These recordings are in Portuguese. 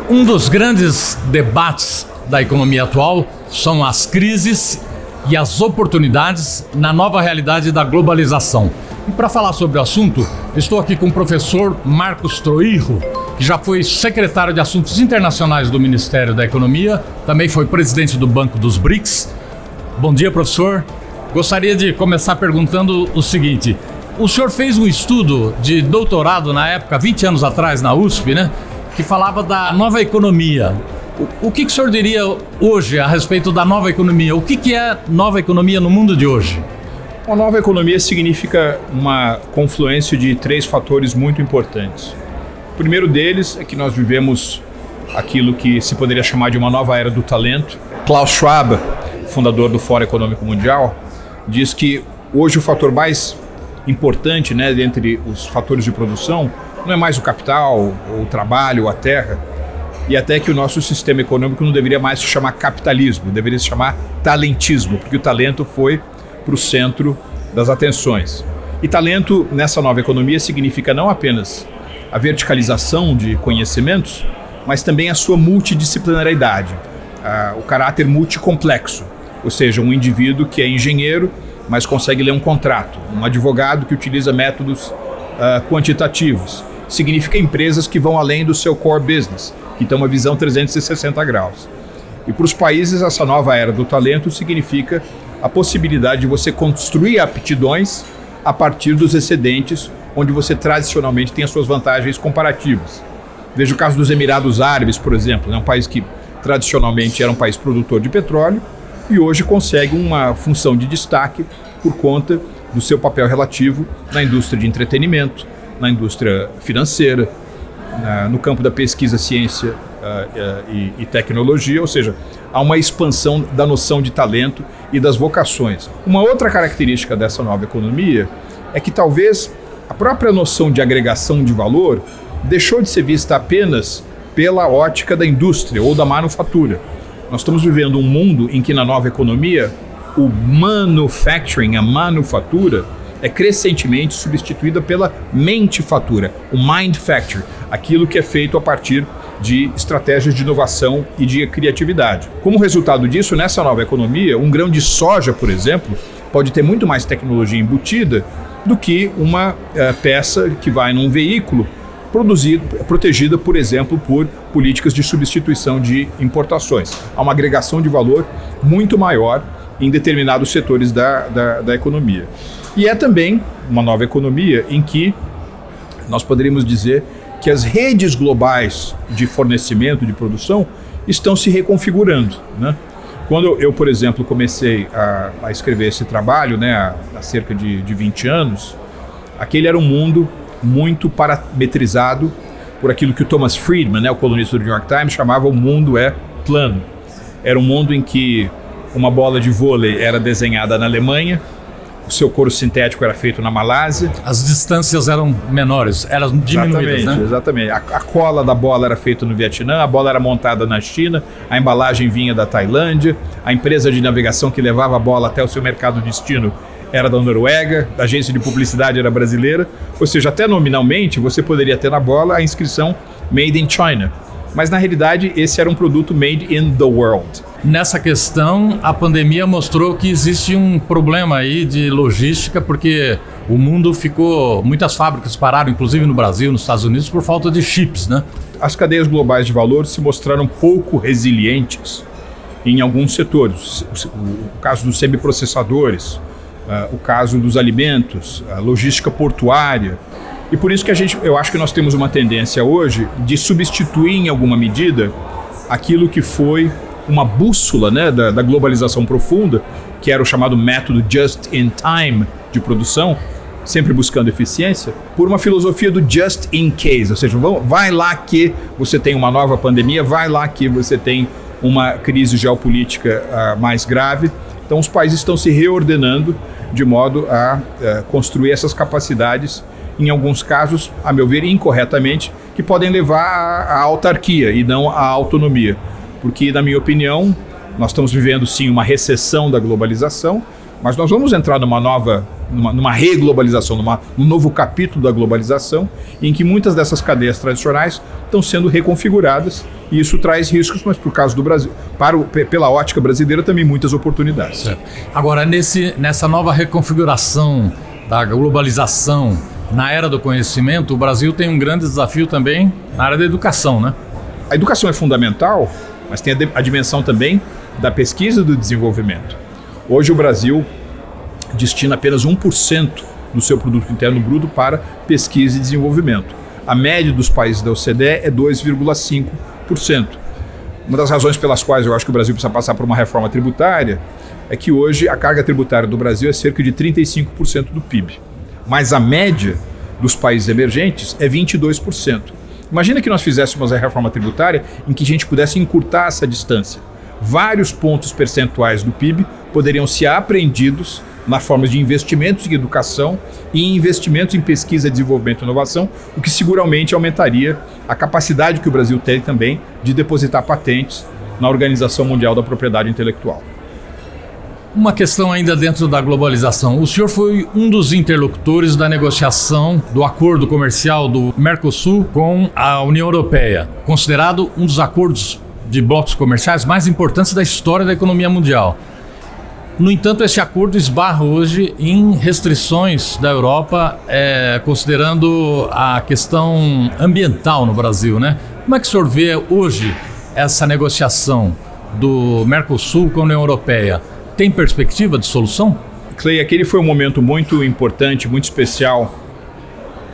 Um dos grandes debates da economia atual são as crises e as oportunidades na nova realidade da globalização. E para falar sobre o assunto, estou aqui com o professor Marcos Troirro, que já foi secretário de Assuntos Internacionais do Ministério da Economia, também foi presidente do Banco dos BRICS. Bom dia, professor. Gostaria de começar perguntando o seguinte: o senhor fez um estudo de doutorado na época, 20 anos atrás, na USP, né? Que falava da nova economia. O que o senhor diria hoje a respeito da nova economia? O que é nova economia no mundo de hoje? Uma nova economia significa uma confluência de 3 fatores muito importantes. O primeiro deles é que nós vivemos aquilo que se poderia chamar de uma nova era do talento. Klaus Schwab, fundador do Fórum Econômico Mundial, diz que hoje o fator mais importante, né, dentre os fatores de produção, não é mais o capital, o trabalho, a terra, e até que o nosso sistema econômico não deveria mais se chamar capitalismo, deveria se chamar talentismo, porque o talento foi para o centro das atenções. E talento nessa nova economia significa não apenas a verticalização de conhecimentos, mas também a sua multidisciplinaridade, o caráter multicomplexo, ou seja, um indivíduo que é engenheiro, mas consegue ler um contrato, um advogado que utiliza métodos quantitativos. Significa empresas que vão além do seu core business, que tem uma visão 360 graus. E para os países, essa nova era do talento significa a possibilidade de você construir aptidões a partir dos excedentes, onde você tradicionalmente tem as suas vantagens comparativas. Veja o caso dos Emirados Árabes, por exemplo, um país que tradicionalmente era um país produtor de petróleo e hoje consegue uma função de destaque por conta do seu papel relativo na indústria de entretenimento, na indústria financeira, no campo da pesquisa, ciência e tecnologia, ou seja, há uma expansão da noção de talento e das vocações. Uma outra característica dessa nova economia é que talvez a própria noção de agregação de valor deixou de ser vista apenas pela ótica da indústria ou da manufatura. Nós estamos vivendo um mundo em que na nova economia o manufacturing, a manufatura, é crescentemente substituída pela mentifatura, o mindfacture, aquilo que é feito a partir de estratégias de inovação e de criatividade. Como resultado disso, nessa nova economia, um grão de soja, por exemplo, pode ter muito mais tecnologia embutida do que uma peça que vai num veículo protegida, por exemplo, por políticas de substituição de importações. Há uma agregação de valor muito maior em determinados setores da economia. E é também uma nova economia em que nós poderíamos dizer que as redes globais de fornecimento, de produção, estão se reconfigurando, né? Quando eu, por exemplo, comecei a escrever esse trabalho, né, há cerca de 20 anos, aquele era um mundo muito parametrizado por aquilo que o Thomas Friedman, né, o colunista do New York Times, chamava o mundo é plano. Era um mundo em que uma bola de vôlei era desenhada na Alemanha, o seu couro sintético era feito na Malásia. As distâncias eram menores, eram diminuídas, né? Exatamente. A cola da bola era feita no Vietnã, a bola era montada na China, a embalagem vinha da Tailândia, a empresa de navegação que levava a bola até o seu mercado destino era da Noruega, a agência de publicidade era brasileira, ou seja, até nominalmente você poderia ter na bola a inscrição Made in China. Mas na realidade esse era um produto made in the world. Nessa questão, a pandemia mostrou que existe um problema aí de logística, porque o mundo ficou, muitas fábricas pararam, inclusive no Brasil, nos Estados Unidos, por falta de chips, né? As cadeias globais de valor se mostraram pouco resilientes em alguns setores. O caso dos semiprocessadores, o caso dos alimentos, a logística portuária. E por isso que eu acho que nós temos uma tendência hoje de substituir em alguma medida aquilo que foi uma bússola, né, da globalização profunda, que era o chamado método just in time de produção, sempre buscando eficiência, por uma filosofia do just in case, ou seja, vai lá que você tem uma nova pandemia, vai lá que você tem uma crise geopolítica mais grave. Então os países estão se reordenando de modo a construir essas capacidades, em alguns casos, a meu ver, incorretamente, que podem levar à autarquia e não à autonomia. Porque, na minha opinião, nós estamos vivendo sim uma recessão da globalização, Mas nós vamos entrar numa reglobalização, num novo capítulo da globalização, em que muitas dessas cadeias tradicionais estão sendo reconfiguradas, e isso traz riscos, mas por caso do Brasil, pela ótica brasileira, também muitas oportunidades. Certo. Agora, nessa nova reconfiguração da globalização, na era do conhecimento, o Brasil tem um grande desafio também na área da educação, né? A educação é fundamental, mas tem a dimensão também da pesquisa e do desenvolvimento. Hoje o Brasil destina apenas 1% do seu produto interno bruto para pesquisa e desenvolvimento. A média dos países da OCDE é 2,5%. Uma das razões pelas quais eu acho que o Brasil precisa passar por uma reforma tributária é que hoje a carga tributária do Brasil é cerca de 35% do PIB. Mas a média dos países emergentes é 22%. Imagina que nós fizéssemos a reforma tributária em que a gente pudesse encurtar essa distância. Vários pontos percentuais do PIB poderiam ser apreendidos na forma de investimentos em educação e investimentos em pesquisa, desenvolvimento e inovação, o que seguramente aumentaria a capacidade que o Brasil tem também de depositar patentes na Organização Mundial da Propriedade Intelectual. Uma questão ainda dentro da globalização. O senhor foi um dos interlocutores da negociação do acordo comercial do Mercosul com a União Europeia, considerado um dos acordos de blocos comerciais mais importantes da história da economia mundial. No entanto, esse acordo esbarra hoje em restrições da Europa, considerando a questão ambiental no Brasil, né? Como é que o senhor vê hoje essa negociação do Mercosul com a União Europeia? Tem perspectiva de solução? Clay, aquele foi um momento muito importante, muito especial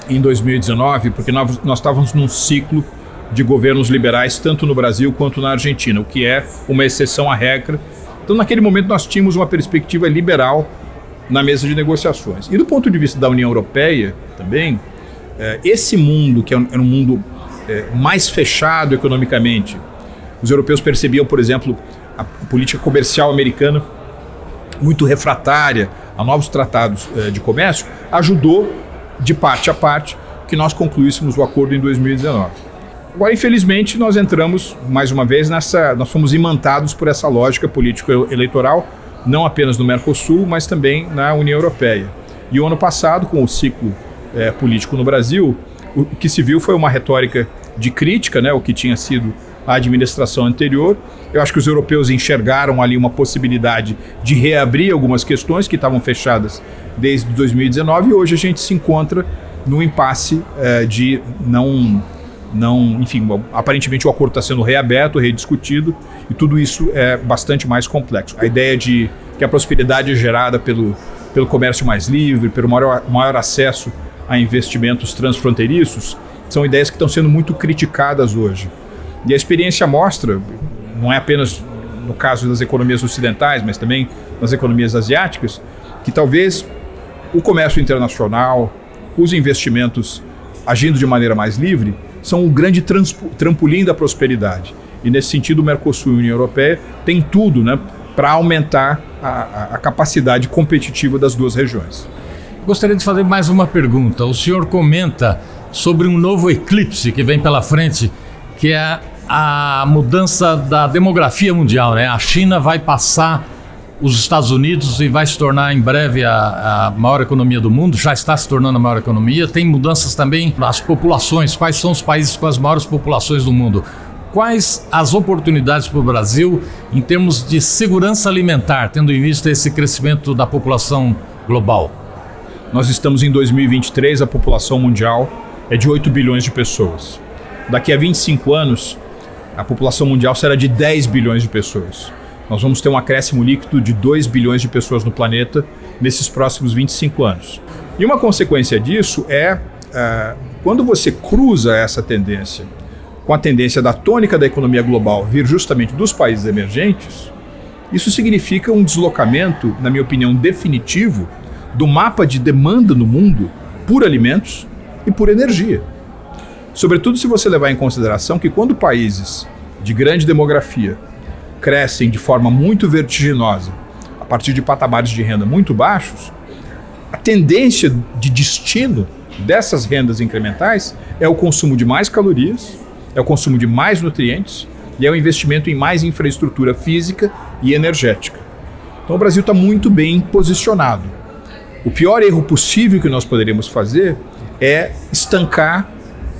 em 2019, porque nós estávamos num ciclo de governos liberais, tanto no Brasil quanto na Argentina, o que é uma exceção à regra. Então, naquele momento, nós tínhamos uma perspectiva liberal na mesa de negociações. E do ponto de vista da União Europeia, também, esse mundo, que era um mundo mais fechado economicamente, os europeus percebiam, por exemplo, a política comercial americana muito refratária a novos tratados de comércio, ajudou, de parte a parte, que nós concluíssemos o acordo em 2019. Agora, infelizmente, nós entramos, mais uma vez, nós fomos imantados por essa lógica político-eleitoral, não apenas no Mercosul, mas também na União Europeia. E o ano passado, com o ciclo político no Brasil, o que se viu foi uma retórica de crítica, né, o que tinha sido a administração anterior. Eu acho que os europeus enxergaram ali uma possibilidade de reabrir algumas questões que estavam fechadas desde 2019, e hoje a gente se encontra num impasse de enfim, aparentemente o acordo está sendo reaberto, rediscutido, e tudo isso é bastante mais complexo. A ideia de que a prosperidade é gerada pelo comércio mais livre, pelo maior acesso a investimentos transfronteiriços, são ideias que estão sendo muito criticadas hoje. E a experiência mostra, não é apenas no caso das economias ocidentais, mas também nas economias asiáticas, que talvez o comércio internacional, os investimentos agindo de maneira mais livre, são um grande trampolim da prosperidade. E nesse sentido, o Mercosul e a União Europeia têm tudo, né, para aumentar a capacidade competitiva das duas regiões. Gostaria de fazer mais uma pergunta. O senhor comenta sobre um novo eclipse que vem pela frente, que é a mudança da demografia mundial, né? A China vai passar os Estados Unidos e vai se tornar em breve a maior economia do mundo, já está se tornando a maior economia. Tem mudanças também nas populações. Quais são os países com as maiores populações do mundo? Quais as oportunidades para o Brasil em termos de segurança alimentar, tendo em vista esse crescimento da população global? Nós estamos em 2023, a população mundial é de 8 bilhões de pessoas. Daqui a 25 anos, a população mundial será de 10 bilhões de pessoas. Nós vamos ter um acréscimo líquido de 2 bilhões de pessoas no planeta nesses próximos 25 anos. E uma consequência disso é, quando você cruza essa tendência com a tendência da tônica da economia global vir justamente dos países emergentes, isso significa um deslocamento, na minha opinião, definitivo do mapa de demanda no mundo por alimentos e por energia. Sobretudo se você levar em consideração que quando países de grande demografia crescem de forma muito vertiginosa, a partir de patamares de renda muito baixos, a tendência de destino dessas rendas incrementais é o consumo de mais calorias, é o consumo de mais nutrientes e é o investimento em mais infraestrutura física e energética. Então o Brasil está muito bem posicionado. O pior erro possível que nós poderíamos fazer é estancar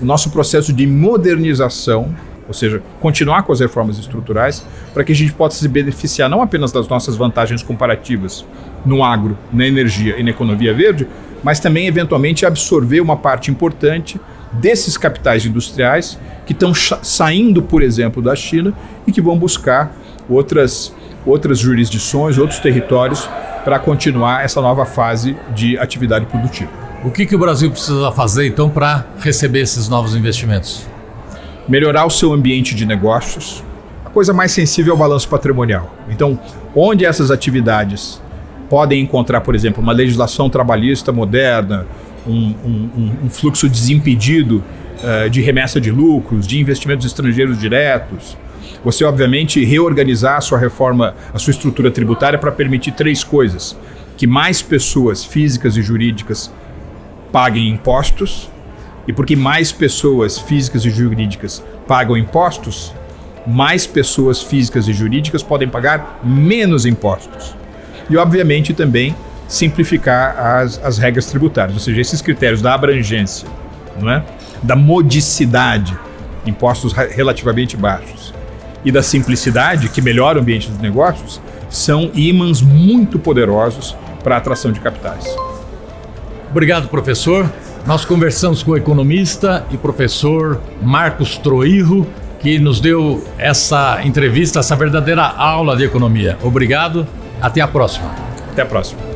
o nosso processo de modernização, ou seja, continuar com as reformas estruturais, para que a gente possa se beneficiar não apenas das nossas vantagens comparativas no agro, na energia e na economia verde, mas também, eventualmente, absorver uma parte importante desses capitais industriais que estão saindo, por exemplo, da China e que vão buscar outras jurisdições, outros territórios para continuar essa nova fase de atividade produtiva. O que o Brasil precisa fazer, então, para receber esses novos investimentos? Melhorar o seu ambiente de negócios. A coisa mais sensível é o balanço patrimonial. Então, onde essas atividades podem encontrar, por exemplo, uma legislação trabalhista moderna, um fluxo desimpedido de remessa de lucros, de investimentos estrangeiros diretos. Você, obviamente, reorganizar a sua reforma, a sua estrutura tributária para permitir 3 coisas. Que mais pessoas físicas e jurídicas paguem impostos, e porque mais pessoas físicas e jurídicas pagam impostos, mais pessoas físicas e jurídicas podem pagar menos impostos. E, obviamente, também simplificar as regras tributárias, ou seja, esses critérios da abrangência, não é? Da modicidade, impostos relativamente baixos, e da simplicidade, que melhora o ambiente dos negócios, são ímãs muito poderosos para a atração de capitais. Obrigado, professor. Nós conversamos com o economista e professor Marcos Troirro, que nos deu essa entrevista, essa verdadeira aula de economia. Obrigado, até a próxima. Até a próxima.